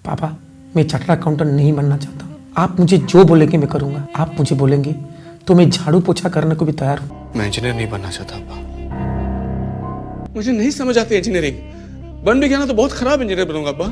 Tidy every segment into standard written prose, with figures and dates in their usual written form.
पापा, मैं chartered accountant नहीं बनना चाहता। आप मुझे जो बोलेंगे मैं करूंगा। आप मुझे बोलेंगे तो मैं झाड़ू पोछा करने को भी तैयार हूँ। मैं इंजीनियर नहीं बनना चाहता अब्बा। मुझे नहीं समझ आती इंजीनियरिंग। बन भी गया ना तो बहुत खराब इंजीनियर बनूंगा अब्बा।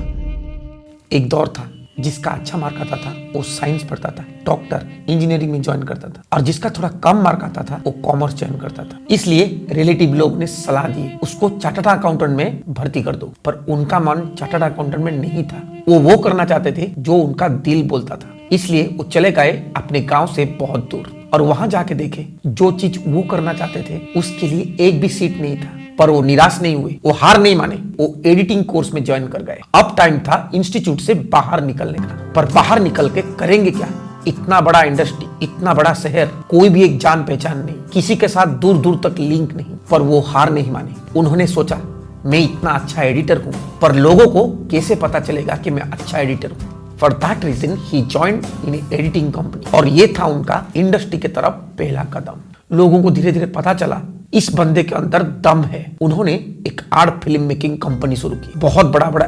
एक दौर था जिसका अच्छा मार्क आता था वो साइंस पढ़ता था, डॉक्टर इंजीनियरिंग में ज्वाइन करता था, और जिसका थोड़ा कम मार्क आता था वो कॉमर्स ज्वाइन करता था। इसलिए रिलेटिव लोग ने सलाह दी उसको चार्टर्ड अकाउंटेंट में भर्ती कर दो, पर उनका मन चार्टर्ड अकाउंटेंट में नहीं था। वो करना चाहते थे जो उनका दिल बोलता था। इसलिए वो चले गए अपने गाँव से बहुत दूर, और वहां जाके देखे जो चीज वो करना चाहते थे उसके लिए एक भी सीट नहीं था। पर वो निराश नहीं हुए, वो हार नहीं माने, वो एडिटिंग कोर्स में ज्वाइन कर गए। अब टाइम था इंस्टीट्यूट से बाहर निकलने का, पर बाहर निकल के करेंगे क्या? इतना बड़ा इंडस्ट्री, इतना बड़ा शहर, कोई भी एक जान पहचान नहीं, किसी के साथ दूर दूर तक लिंक नहीं। पर वो हार नहीं माने। उन्होंने सोचा मैं इतना अच्छा एडिटर हूँ, पर लोगों को कैसे पता चलेगा कि मैं अच्छा एडिटर हूँ? For that reason he joined in editing company, और ये था उनका इंडस्ट्री की तरफ पहला कदम। लोगों को धीरे धीरे पता चला इस बंदे के अंदर दम है। उन्होंने एक आर्ट फिल्म मेकिंग कंपनी शुरू की, बहुत बड़ा बड़ा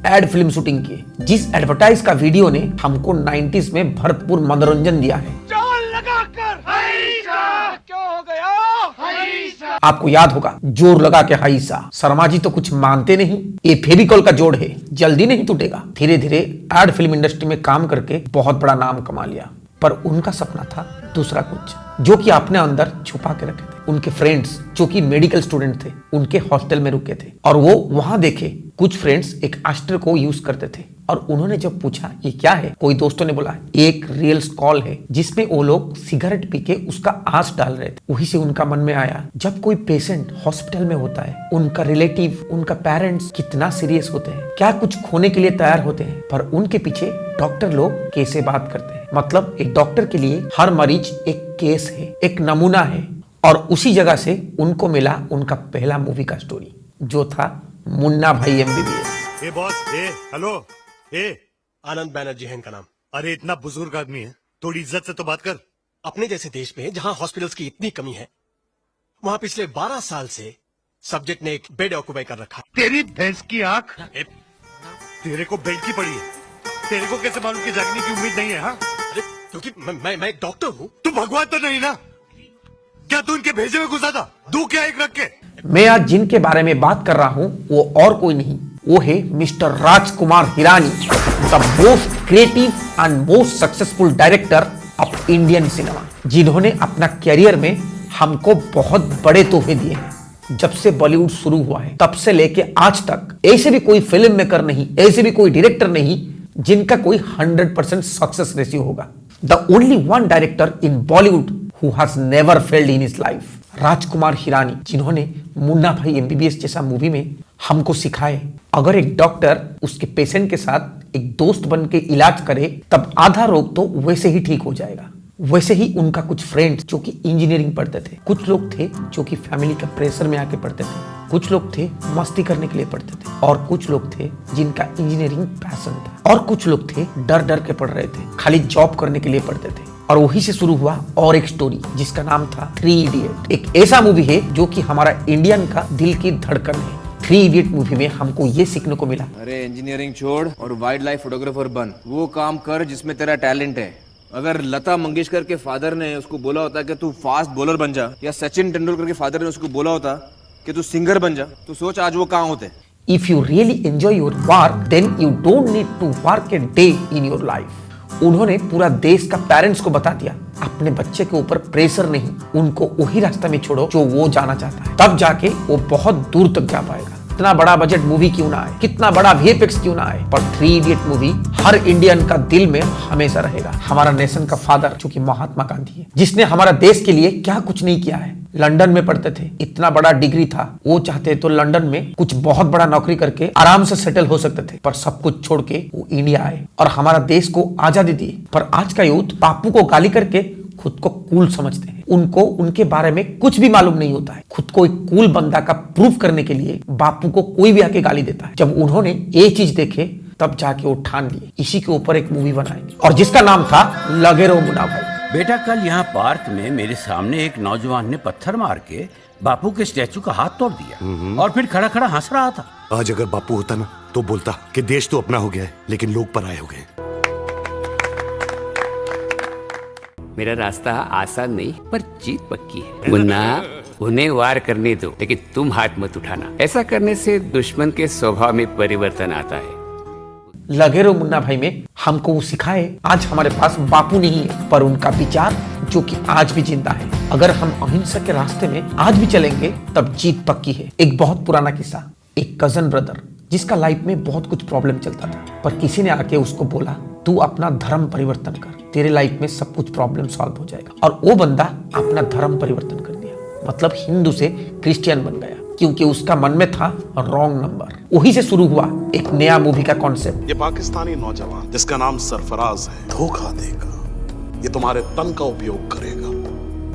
एड फिल्म शूटिंग किए, जिस एडवर्टाइज का वीडियो ने हमको 90s में भरपूर मनोरंजन दिया है। आपको याद होगा, जोर लगा के हाईसा। शर्मा जी तो कुछ मानते नहीं, ये फेविकॉल का जोड़ है, जल्दी नहीं टूटेगा। धीरे धीरे एड फिल्म इंडस्ट्री में काम करके बहुत बड़ा नाम कमा लिया। पर उनका सपना था दूसरा कुछ, जो कि अपने अंदर छुपा के रखे थे। उनके फ्रेंड्स जो कि मेडिकल स्टूडेंट थे, उनके हॉस्टल में रुके थे, और वो वहां देखे कुछ फ्रेंड्स एक आस्टर को यूज करते थे। और उन्होंने जब पूछा ये क्या है, कोई दोस्तों ने बोला एक रियल कॉल है जिसमें वो लोग सिगरेट पी के उसका आंच डाल रहे थे। वही से उनका मन में आया, जब कोई पेशेंट हॉस्पिटल में होता है, उनका रिलेटिव, उनका पेरेंट्स कितना सीरियस होते हैं, क्या कुछ खोने के लिए तैयार होते हैं, पर उनके पीछे डॉक्टर लोग कैसे बात करते हैं। मतलब एक डॉक्टर के लिए हर मरीज एक केस है, एक नमूना है। और उसी जगह से उनको मिला उनका पहला मूवी का स्टोरी, जो था मुन्ना भाई MBBS। ए बॉस, हेलो, आनंद बैनर्जी है इनका नाम। अरे इतना बुजुर्ग आदमी है, थोड़ी इज्जत से तो बात कर। अपने जैसे देश में जहां हॉस्पिटल्स की इतनी कमी है, वहां पिछले 12 साल से सब्जेक्ट ने एक बेड ऑक्यूपाई कर रखा। तेरी भैंस की आंख, तेरे को बेड की पड़ी है। तेरे को कैसे मालूम कि जागने की उम्मीद नहीं है? हाँ, क्योंकि मैं एक डॉक्टर हूँ। तू भगवान तो नहीं ना? क्या तू इनके भेजे में घुसा था? दू क्या एक रख के? मैं आज जिनके बारे में बात कर रहा हूं वो और कोई नहीं, वो है mister Rajkumar Hirani, the most creative and most successful director of Indian cinema, जिन्होंने अपना कैरियर में हमको बहुत बड़े तोहफे दिए हैं। जब से बॉलीवुड शुरू हुआ है तब से लेके आज तक ऐसे भी कोई फिल्म मेकर नहीं, ऐसे भी कोई डायरेक्टर नहीं जिनका कोई 100% सक्सेस रेशियो होगा। The only one director in Bollywood who has never failed in his life, Rajkumar Hirani, जिन्होंने मुन्ना भाई MBBS जैसा मूवी में हमको सिखाए अगर एक डॉक्टर उसके पेशेंट के साथ एक दोस्त बन के इलाज करे तब आधा रोग तो वैसे ही ठीक हो जाएगा। वैसे ही उनका कुछ फ्रेंड्स जो कि इंजीनियरिंग पढ़ते थे, कुछ लोग थे जो कि फैमिली का प्रेशर में आके पढ़ते थे, कुछ लोग थे मस्ती करने के लिए पढ़ते थे, और कुछ लोग थे जिनका इंजीनियरिंग पैशन था, और कुछ लोग थे डर डर के पढ़ रहे थे, खाली जॉब करने के लिए पढ़ते थे। और वही से शुरू हुआ और एक स्टोरी जिसका नाम था 3 इडियट। एक ऐसा मूवी है जो कि हमारा इंडियन का दिल की धड़कन है। 3 इडियट मूवी में हमको ये सीखने को मिला, अरे इंजीनियरिंग छोड़ और वाइल्ड लाइफ फोटोग्राफर बन। वो काम कर जिसमें तेरा टैलेंट है। अगर लता मंगेशकर के फादर ने उसको बोला होता कि तू फास्ट बॉलर बन जा, या सचिन तेंदुलकर के फादर ने उसको बोला होता कि तू सिंगर बन जा, तो सोच आज वो कहाँ होते। If you really enjoy your work then you don't need to work a day in your life. उन्होंने पूरा देश का पेरेंट्स को बता दिया अपने बच्चे के ऊपर प्रेशर नहीं, उनको वही रास्ता में छोड़ो जो वो जाना चाहता है, तब जाके वो बहुत दूर तक जा पाएगा। कितना बड़ा बजट मूवी क्यों ना आए, कितना बड़ा VFX क्यों ना आए, पर 3 इडियट मूवी हर इंडियन का दिल में हमेशा रहेगा। हमारा नेशन का फादर जो कि महात्मा गांधी है, जिसने हमारा देश के लिए क्या कुछ नहीं किया है। लंदन में पढ़ते थे, इतना बड़ा डिग्री था, वो चाहते तो लंदन में कुछ बहुत बड़ा नौकरी करके आराम से सेटल हो सकते थे, पर सब कुछ छोड़ के वो इंडिया आए और हमारा देश को आजादी दी। पर आज का यूथ बापू को गाली करके खुद को कूल समझते हैं। उनको उनके बारे में कुछ भी मालूम नहीं होता है। खुद को एक कूल बंदा का प्रूफ करने के लिए बापू को कोई भी आके गाली देता है। जब उन्होंने ये चीज देखे तब जाके वो ठान लिए इसी के ऊपर एक मूवी बनाएंगे, और जिसका नाम था लगे रहो मुन्ना भाई। बेटा, कल यहाँ पार्क में मेरे सामने एक नौजवान ने पत्थर मार के बापू के स्टैचू का हाथ तोड़ दिया और फिर खड़ा खड़ा हंस रहा था। आज अगर बापू होता ना तो बोलता कि देश तो अपना हो गया है लेकिन लोग पराए हो गए। मेरा रास्ता आसान नहीं पर जीत पक्की है। मुन्ना, उन्हें वार करने दो लेकिन तुम हाथ मत उठाना। ऐसा करने से दुश्मन के स्वभाव में परिवर्तन आता है। लगे रहो मुन्ना भाई में, हमको वो सिखाए। आज हमारे पास बापू नहीं है पर उनका विचार जो कि आज भी जिंदा है। अगर हम अहिंसा के रास्ते में आज भी चलेंगे तब जीत पक्की है। एक बहुत पुराना किस्सा, एक कजन ब्रदर जिसका लाइफ में बहुत कुछ प्रॉब्लम चलता था, पर किसी ने आके उसको बोला तू अपना धर्म परिवर्तन कर, तेरे लाइफ में सब कुछ प्रॉब्लम सॉल्व हो जाएगा। और वो बंदा अपना धर्म परिवर्तन कर दिया, मतलब हिंदू से क्रिश्चियन बन गया, क्योंकि उसका मन में था रॉन्ग नंबर। वही से शुरू हुआ एक नया मूवी का कॉन्सेप्ट। ये पाकिस्तानी नौजवान जिसका नाम सरफराज है धोखा देगा, ये तुम्हारे तन का उपयोग करेगा,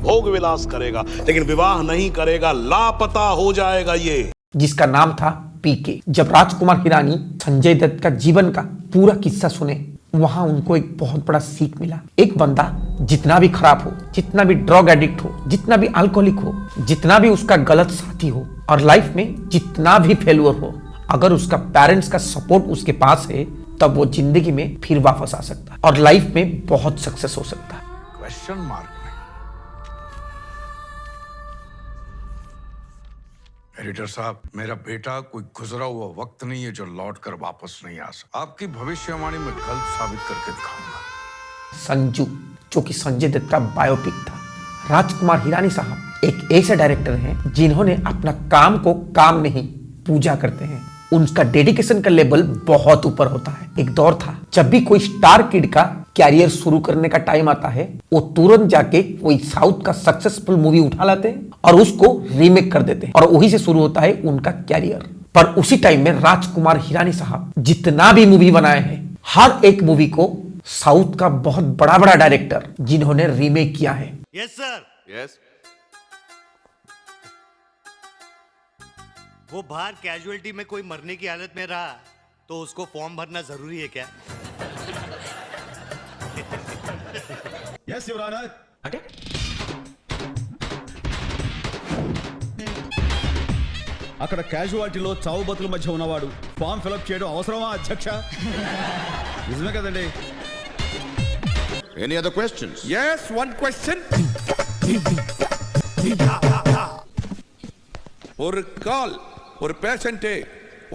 भोग विलास करेगा, लेकिन विवाह नहीं करेगा, लापता हो जाएगा ये। जिसका नाम था पीके। जब राजकुमार हिरानी संजय दत्त का जीवन का पूरा किस्सा सुने, वहां उनको एक बहुत बड़ा सीख मिला। एक बंदा जितना भी खराब हो, जितना भी ड्रग एडिक्ट हो, जितना भी अल्कोहलिक हो, जितना भी उसका गलत साथी हो और लाइफ में जितना भी फेल्योर हो, अगर उसका पेरेंट्स का सपोर्ट उसके पास है तब वो जिंदगी में फिर वापस आ सकता है और लाइफ में बहुत सक्सेस हो सकता है। क्वेश्चन मार्क में। एडिटर साहब, मेरा बेटा कोई गुजरा हुआ वक्त नहीं है जो लौट कर वापस नहीं आ सकता। आपकी भविष्यवाणी में गलत साबित करके दिखाऊंगा। संजू, जो कि संजय दत्त का बायोपिक था। राजकुमार हिरानी साहब एक ऐसे डायरेक्टर हैं जिन्होंने अपना काम को काम नहीं पूजा करते हैं। उनका डेडिकेशन का लेवल बहुत ऊपर होता है। एक दौर था जब भी कोई स्टार किड का कैरियर शुरू करने का टाइम आता है, वो तुरंत जाके कोई साउथ का सक्सेसफुल मूवी उठा लाते हैं और उसको रीमेक कर देते हैं और वही से शुरू होता है उनका कैरियर। पर उसी टाइम में राजकुमार हिरानी साहब जितना भी मूवी बनाए हैं, हर एक मूवी को साउथ का बहुत बड़ा बड़ा डायरेक्टर जिन्होंने रीमेक किया है। Yes sir. यस। वो बाहर कैजुअलिटी में कोई मरने की हालत में रहा तो उसको फॉर्म भरना जरूरी है क्या? Yes your honour. అక్కడ క్యాజువాలిటీలో చావు బతుల మధ్య ఉన్నవాడు ఫామ్ ఫిలప్ చేయడం అవసరమా అధ్యక్ష? నిజమే కదండి. Any other questions? Yes, one question. ஒரு கால் ஒரு பேஷண்ட்டே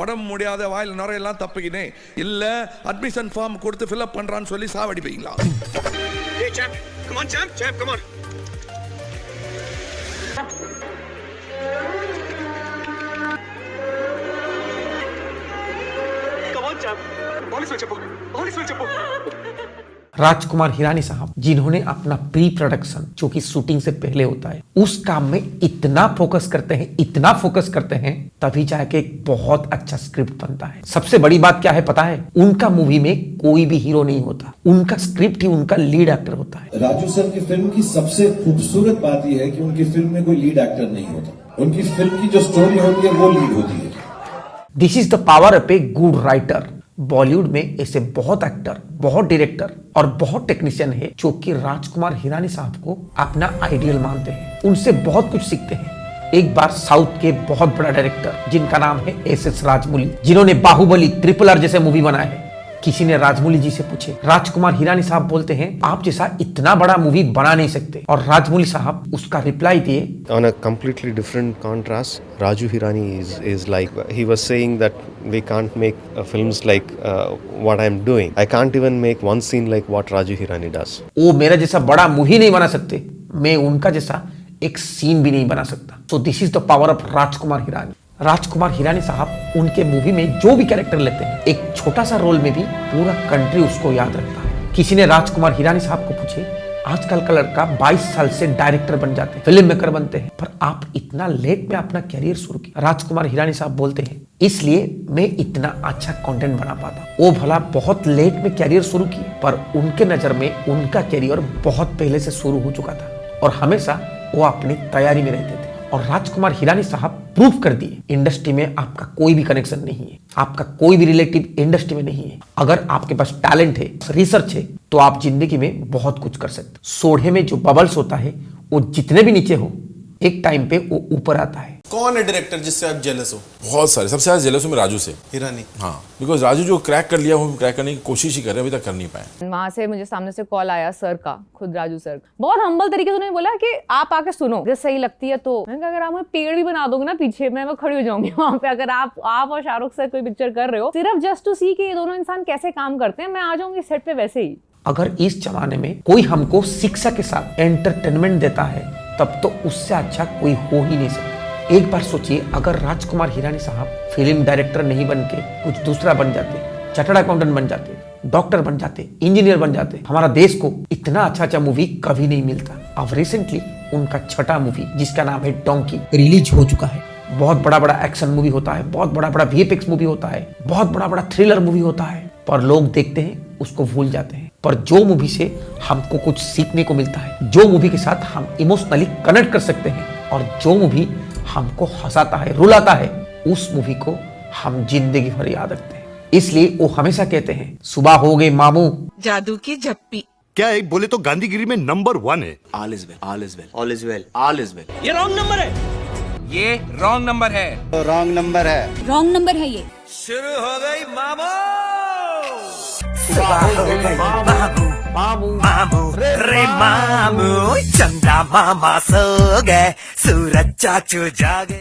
உடம்பு முடியாத வாயில் நுரையெல்லாம் தப்பிக்கினே இல்ல அட்மிஷன் ஃபார்ம் கொடுத்து ஃபில்அப் பண்றான்னு சொல்லி சாவடிப்பீங்களா? Hey champ, come on champ, come on. Come on champ, police में चप्पू. राजकुमार हिरानी साहब जिन्होंने अपना प्री प्रोडक्शन जो कि शूटिंग से पहले होता है उस काम में इतना फोकस करते हैं तभी जाके एक बहुत अच्छा स्क्रिप्ट बनता है। सबसे बड़ी बात क्या है पता है? उनका मूवी में कोई भी हीरो नहीं होता, उनका स्क्रिप्ट ही उनका लीड एक्टर होता है। राजू सर की फिल्म की सबसे खूबसूरत बात यह है कि उनकी फिल्म में कोई लीड एक्टर नहीं होता, उनकी फिल्म की जो स्टोरी होती है वो लीड होती है। This is the power of a good writer. Bollywood में ऐसे बहुत एक्टर, बहुत डायरेक्टर और बहुत टेक्नीशियन है जो कि राजकुमार हिरानी साहब को अपना आइडियल मानते हैं, उनसे बहुत कुछ सीखते हैं। एक बार साउथ के बहुत बड़ा डायरेक्टर जिनका नाम है एस राजमौली, जिन्होंने बाहुबली, RRR जैसे मूवी बनाए हैं, किसी ने राजमौली जी से पूछे, राजकुमार हिरानी साहब बोलते हैं आप जैसा इतना बड़ा मूवी बना नहीं सकते, और राजमौली साहब उसका रिप्लाई दिए, On a completely different contrast, Raju Hirani is like, he was saying that we can't make films like what I'm doing. I can't even make one scene like what Raju Hirani does. वो मेरा जैसा बड़ा movie नहीं बना सकते, मैं उनका जैसा एक सीन भी नहीं बना सकता। So this is the power of Rajkumar Hirani. Rajkumar Hirani साहब उनके मूवी में जो भी कैरेक्टर लेते हैं, एक छोटा सा रोल में भी पूरा कंट्री उसको याद रखता है। किसी ने राजकुमार हिरानी साहब को पूछे, आजकल का लड़का 22 साल से डायरेक्टर बन जाते हैं, फिल्म मेकर बनते हैं, पर आप इतना लेट में अपना कैरियर शुरू किया। राजकुमार हिरानी साहब बोलते हैं इसलिए मैं इतना अच्छा कंटेंट बना पाता। वो भला बहुत लेट में कैरियर शुरू किए, पर उनके नजर में उनका कैरियर बहुत पहले से शुरू हो चुका था और हमेशा वो अपनी तैयारी में रहते थे। और राजकुमार हिरानी साहब प्रूव कर दिए इंडस्ट्री में आपका कोई भी कनेक्शन नहीं है, आपका कोई भी रिलेटिव इंडस्ट्री में नहीं है। अगर आपके पास टैलेंट है, रिसर्च है, तो आप जिंदगी में बहुत कुछ कर सकते। सोढ़े में जो बबल्स होता है वो जितने भी नीचे हो, एक टाइम पे वो ऊपर आता है। कौन है डायरेक्टर जिससे आप जेलस हो? बहुत सारे, सबसे ज्यादा जेलस हूँ मैं राजू से। हिरानी? हाँ, बिकॉज राजू जो क्रैक कर लिया वो हम क्रैक करने की कोशिश ही कर रहे हैं, अभी तक कर नहीं पाए। वहां से मुझे सामने से कॉल आया सर का, खुद राजू सर का, बहुत हम्बल तरीके से उन्होंने बोला कि आप आके सुनो, अगर सही लगती है तो। मैंने कहा अगर आप मुझे पेड़ भी बना दोगे ना पीछे, मैं खड़ी हो जाऊंगी वहां पे। अगर आप और शाहरुख सर कोई पिक्चर कर रहे हो सिर्फ जस्ट टू सी कि ये दोनों इंसान कैसे काम करते हैं, मैं आ जाऊंगी सेट पे वैसे ही। अगर इस जमाने में कोई हमको शिक्षा के साथ एंटरटेनमेंट देता है तब तो उससे अच्छा कोई हो ही नहीं सकता। एक बार सोचिए, अगर राजकुमार हिरानी साहब फिल्म डायरेक्टर नहीं बन के कुछ दूसरा बन जाते, चार्टर्ड अकाउंटेंट बन जाते, डॉक्टर बन जाते, इंजीनियर बन जाते, हमारा देश को इतना अच्छा मूवी कभी नहीं मिलता। अब रिसेंटली उनका छठा मूवी जिसका नाम है डोंकी रिलीज हो चुका है। बहुत बड़ा बड़ा एक्शन मूवी होता है, बहुत बड़ा बड़ा VFX मूवी होता है, बहुत बड़ा बड़ा थ्रिलर मूवी होता है, पर लोग देखते हैं उसको भूल जाते हैं। पर जो मूवी से हमको कुछ सीखने को मिलता है, जो मूवी के साथ हम इमोशनली कनेक्ट कर सकते हैं, और जो मूवी हमको हंसाता है, रुलाता है, उस मूवी को हम जिंदगी भर याद रखते हैं। इसलिए वो हमेशा कहते हैं सुबह हो गए मामू जादू की झप्पी। क्या एक बोले तो गांधीगिरी में नंबर 1 है। All is well, all is well, all is well, all is well. ये रॉन्ग नंबर है, ये रॉन्ग नंबर है, रॉन्ग नंबर है, रॉन्ग नंबर है ये। शुरू हो गई मामू, सुबह हो गई मामू मामू मामू रे मामू, चंदा मामा सो गए, सूरज चाचू जागे।